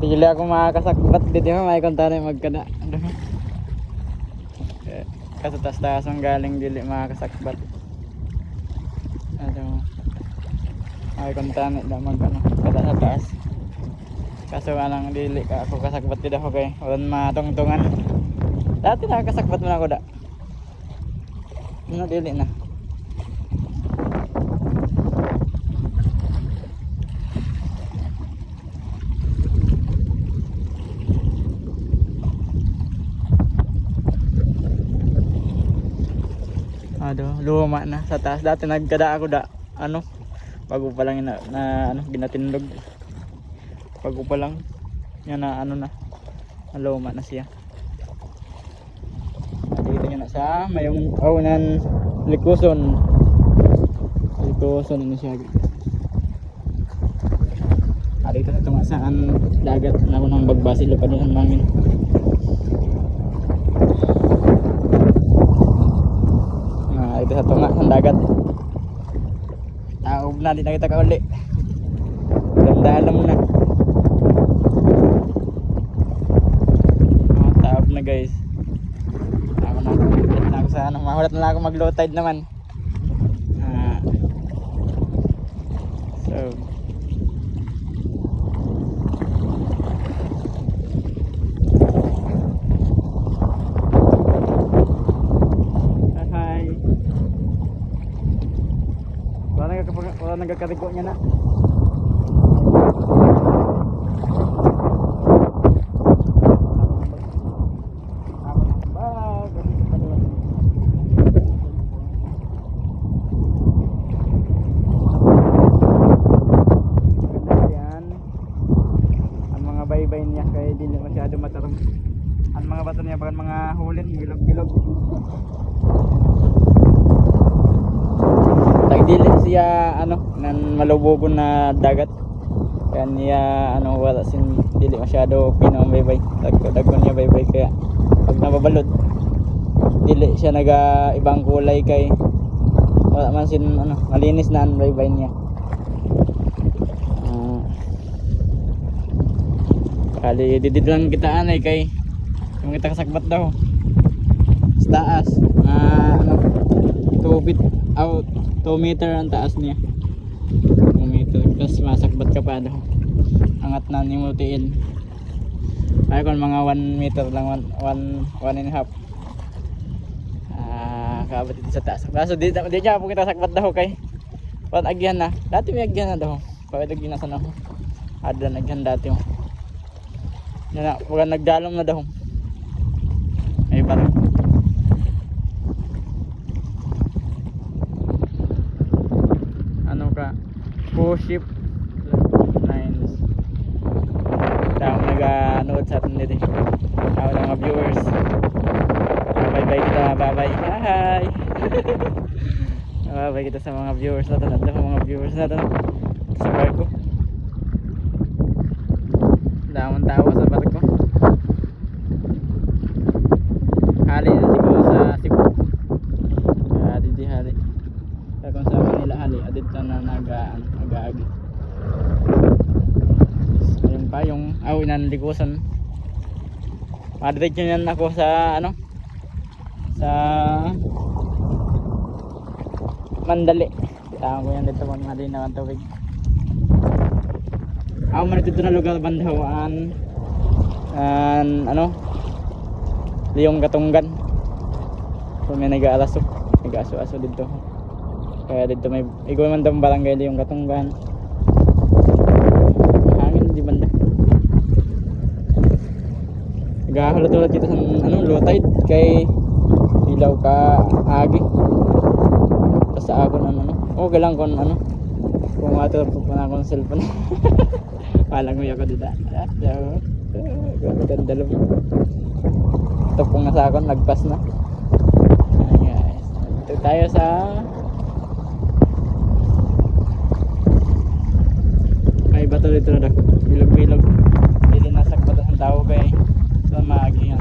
Tigili ako makakasakbat dito may konta na magkada. Kaso taas-taas ang galing dili makakasakbat. May konta na magkano kada sa taas. Kaso anang dili ka ako kasakbat dito ako kay walang matungtungan. Dati nakakasakbat mo na ako da. Ano dili na. Luma na sa taas. Dati nagkada ako da ano bago pa lang na ano ginatindog. Bago pa lang yan na ano na luma na siya. Dito niya na sa mayong aunan likuson na siya. Dito na tunga saan dagat na ako nang bagbasi lupad ng namin. Ito sa tunga ng dagat. Taob na, di na kita kauli. Dalam na. Taob na guys. Ako na ako sa ano, mahulat na ako mag low tide naman. So wala nagkakarigo niya na. Ang mga baybay niya kaya hindi masyado matarong. Ang mga bato niya bagan mga hulin, gilog-gilog. Dili siya ano nan malubugon na dagat kaya niya ano wala sin dili masyado pino ang baybay dagko niya baybay kaya pag nababalod dili siya naga ibang kulay kay wala man sin ano malinis na ang baybay niya. Kali didid lang kita anay kay kung kita kasakbat daw sa taas ano 2 feet out 2 meter ang taas niya. 2 meter plus masakbat ka pa daw. Angat na ni multiin. Ay kon mga 1 meter lang 1 and a half. Kaabot dito sa taas. Kaso di niya po kita sakbat daw kay. Pag agyan na. Dati may agyan na daw. Pag agyan na sana. Ada na agyan dati mo. Na pag nagdalom na daw. Ay parang ship lines daw nag-nood sa atin dito daw mga viewers. Bye bye kita, bye bye, hi. Bye bye kita sa mga viewers natin at mga viewers natin sa barko. Damang tao sa barko. Hali na siguro sa Cebu. Dito hali kung sa Manila hali adito na nag-aagi. Ayun pa yung awinan likusan. Madiretso yan ako sa ano sa Mandali. Tama ko yan dito mga din na tubig. Ako man dito na lugar bandawaan ano Liyong Katunggan. So may nag-aalaso nag-aso-aso dito. Kaya dito may ikaw man daw barangay Liyong Katunggan. Hangin di banda. Nagahulot-hulot kita sa ano low tide kay ilaw ka agi. Tapos sa ako ng ano. Okay lang kung ano. Kung ato pa akong cellphone. Palang mo ako dito. Ganda dalom. Tupong na sa akon nagpas na. Guys. Ito tayo sa may bato dito na dako. Bilog-bilog. Dili nasakbat ang tao kay sa maagi yan.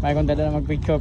May kung dala na mag picture